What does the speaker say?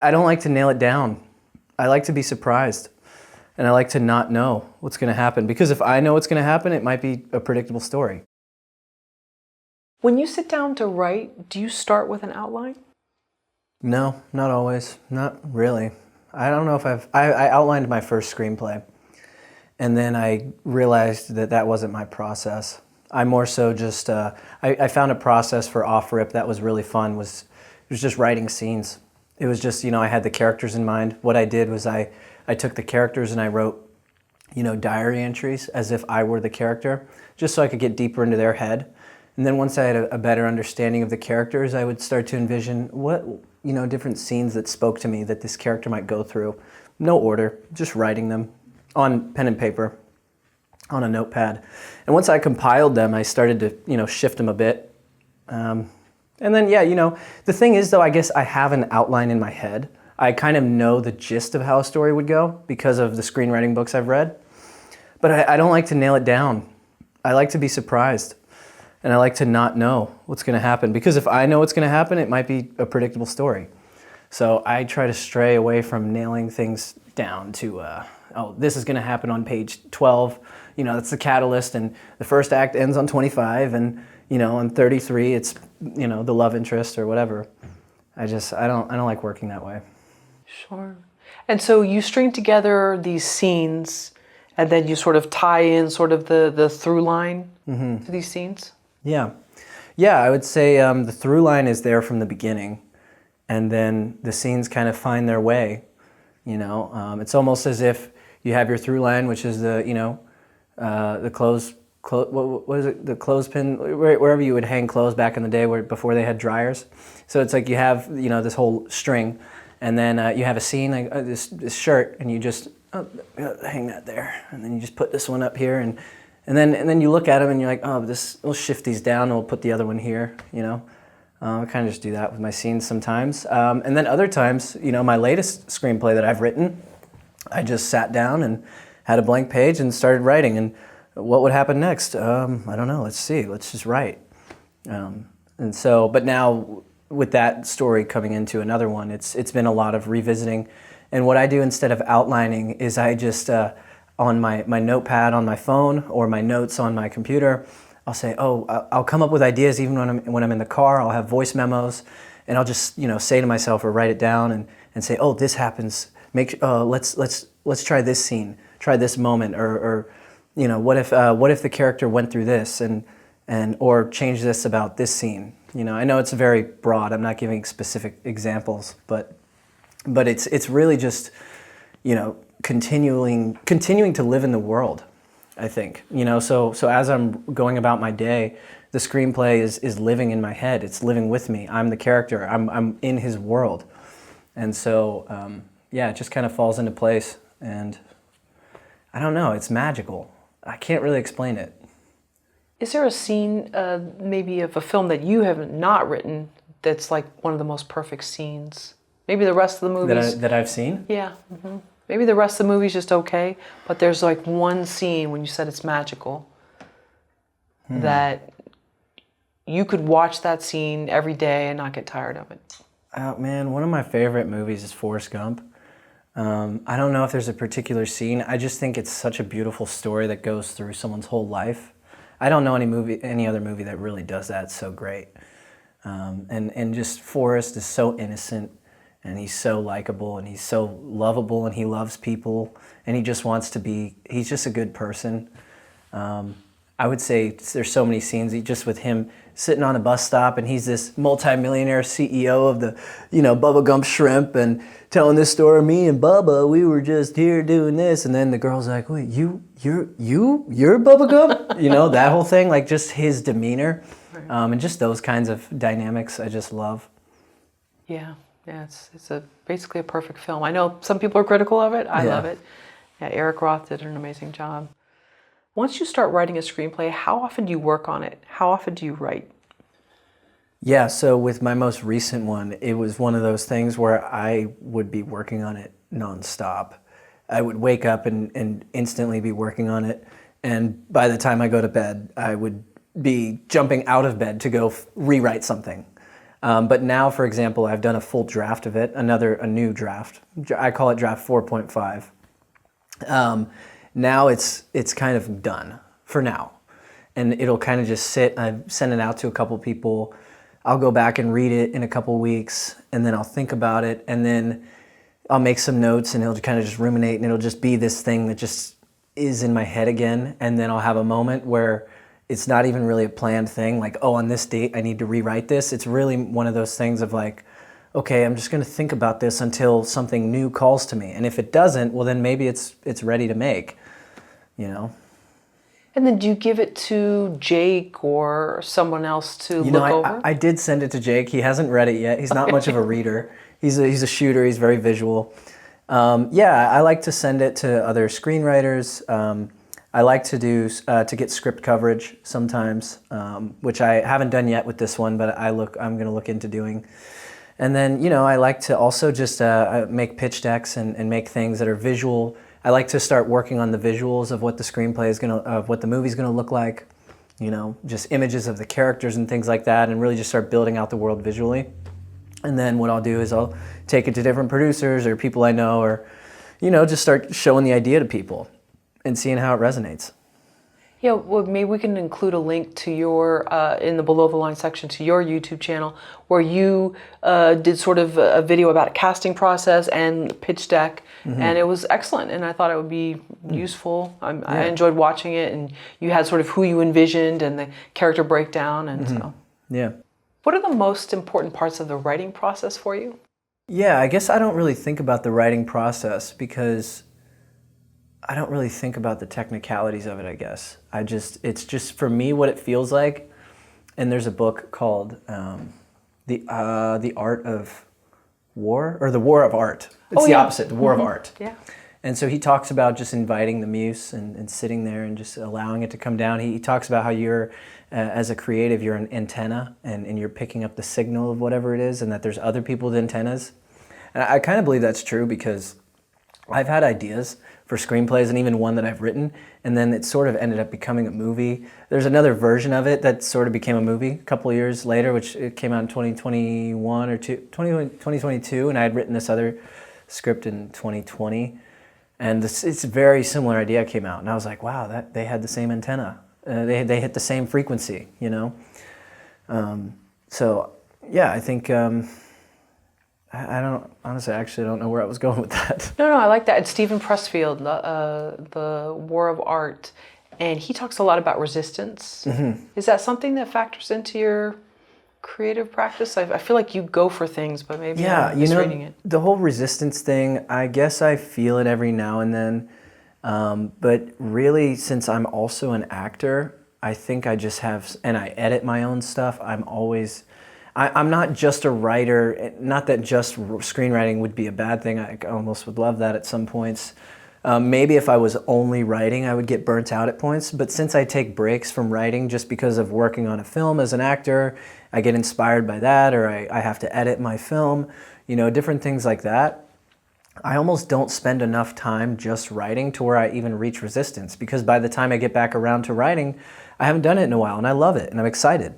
I don't like to nail it down. I like to be surprised. And I like to not know what's going to happen. Because if I know what's going to happen, it might be a predictable story. When you sit down to write, do you start with an outline? No, not always. Not really. I don't know if I outlined my first screenplay. And then I realized that that wasn't my process. I more so just, I found a process for off-rip that was really fun. It was just writing scenes. It was just, I had the characters in mind. What I did was I took the characters and I wrote, diary entries as if I were the character, just so I could get deeper into their head. And then once I had a better understanding of the characters, I would start to envision what, different scenes that spoke to me that this character might go through. No order, just writing them on pen and paper, on a notepad. And once I compiled them, I started to, shift them a bit. And then, the thing is, though, I guess I have an outline in my head. I kind of know the gist of how a story would go because of the screenwriting books I've read. But I don't like to nail it down. I like to be surprised. And I like to not know what's going to happen. Because if I know what's going to happen, it might be a predictable story. So I try to stray away from nailing things down to, this is going to happen on page 12. That's the catalyst. And the first act ends on 25. And, on 33, it's, the love interest or whatever. I don't like working that way. Sure. And so you string together these scenes and then you sort of tie in sort of the through line to these scenes? Yeah. Yeah, I would say the through line is there from the beginning, and then the scenes kind of find their way. It's almost as if you have your through line, which is the what is it? The clothespin, wherever you would hang clothes back in the day, before they had dryers. So it's like you have this whole string, and then you have a scene like this shirt, and you just hang that there, and then you just put this one up here, and then you look at them and you're like, we'll shift these down and we'll put the other one here, I kind of just do that with my scenes sometimes. And then other times, my latest screenplay that I've written, I just sat down and had a blank page and started writing. And what would happen next? I don't know, let's see, let's just write. But now with that story coming into another one, it's been a lot of revisiting. And what I do instead of outlining is I just, on my notepad on my phone or my notes on my computer, I'll say, I'll come up with ideas even when I'm in the car. I'll have voice memos, and I'll just say to myself or write it down and say, this happens. Let's try this scene, try this moment, or what if the character went through this or change this about this scene. I know it's very broad. I'm not giving specific examples, but it's really just continuing to live in the world, I think. So as I'm going about my day, the screenplay is living in my head. It's living with me. I'm the character. I'm in his world. And so, it just kind of falls into place. And I don't know, it's magical. I can't really explain it. Is there a scene, maybe of a film that you have not written that's like one of the most perfect scenes? Maybe the rest of the movies... That I've seen? Yeah. Mm-hmm. Maybe the rest of the movie's just okay, but there's like one scene when you said it's magical that you could watch that scene every day and not get tired of it. Oh, man, one of my favorite movies is Forrest Gump. I don't know if there's a particular scene. I just think it's such a beautiful story that goes through someone's whole life. I don't know any other movie that really does that so great. And just Forrest is so innocent. And he's so likable, and he's so lovable, and he loves people, and he just wants to be, he's just a good person. I would say there's so many scenes just with him sitting on a bus stop, and he's this multi-millionaire CEO of the, Bubba Gump Shrimp, and telling this story, me and Bubba, we were just here doing this, and then the girl's like, wait, you're Bubba Gump? That whole thing, like just his demeanor, and just those kinds of dynamics I just love. Yeah. Yeah, it's basically a perfect film. I know some people are critical of it. I love it. Yeah, Eric Roth did an amazing job. Once you start writing a screenplay, how often do you work on it? How often do you write? Yeah, so with my most recent one, it was one of those things where I would be working on it nonstop. I would wake up and instantly be working on it. And by the time I go to bed, I would be jumping out of bed to go rewrite something. But now, for example, I've done a full draft of it, a new draft. I call it draft 4.5. Now it's kind of done for now. And it'll kind of just sit. I've sent it out to a couple people. I'll go back and read it in a couple weeks, and then I'll think about it, and then I'll make some notes, and it'll kind of just ruminate, and it'll just be this thing that just is in my head again. And then I'll have a moment where it's not even really a planned thing, like, oh, on this date I need to rewrite this. It's really one of those things of like, okay, I'm just going to think about this until something new calls to me. And if it doesn't, well, then maybe it's ready to make, you know? And then do you give it to Jake or someone else to look over? I did send it to Jake. He hasn't read it yet. He's not much of a reader. He's a shooter. He's very visual. Yeah, I like to send it to other screenwriters. I like to do to get script coverage sometimes, which I haven't done yet with this one, but I'm going to look into doing. And then, I like to also just make pitch decks and make things that are visual. I like to start working on the visuals of what the screenplay is of what the movie's going to look like. Just images of the characters and things like that, and really just start building out the world visually. And then what I'll do is I'll take it to different producers or people I know, or just start showing the idea to people and seeing how it resonates. Yeah, well, maybe we can include a link to your, in the below the line section, to your YouTube channel, where you did sort of a video about a casting process and pitch deck, and it was excellent, and I thought it would be useful. I enjoyed watching it, and you had sort of who you envisioned and the character breakdown, and so. Yeah. What are the most important parts of the writing process for you? Yeah, I guess I don't really think about the writing process because I don't really think about the technicalities of it, I guess. It's just for me what it feels like. And there's a book called The Art of War, or The War of Art. It's the opposite, The War of Art. Yeah. And so he talks about just inviting the muse and sitting there and just allowing it to come down. He talks about how you're, as a creative, you're an antenna and you're picking up the signal of whatever it is, and that there's other people with antennas. And I kind of believe that's true because I've had ideas for screenplays, and even one that I've written, and then it sort of ended up becoming a movie. There's another version of it that sort of became a movie a couple of years later, which it came out in 2022, and I had written this other script in 2020, and it's a very similar idea came out, and I was like, wow, that they had the same antenna. They hit the same frequency, So yeah, I think I don't honestly. I actually don't know where I was going with that. No, I like that. It's Stephen Pressfield, the War of Art, and he talks a lot about resistance. Is that something that factors into your creative practice? I feel like you go for things, but maybe I'm misreading it. The whole resistance thing, I guess I feel it every now and then. But really, since I'm also an actor, I think I just have, and I edit my own stuff, I'm not just a writer, not that just screenwriting would be a bad thing. I almost would love that at some points. Maybe if I was only writing, I would get burnt out at points. But since I take breaks from writing just because of working on a film as an actor, I get inspired by that, or I have to edit my film, different things like that. I almost don't spend enough time just writing to where I even reach resistance, because by the time I get back around to writing, I haven't done it in a while, and I love it, and I'm excited,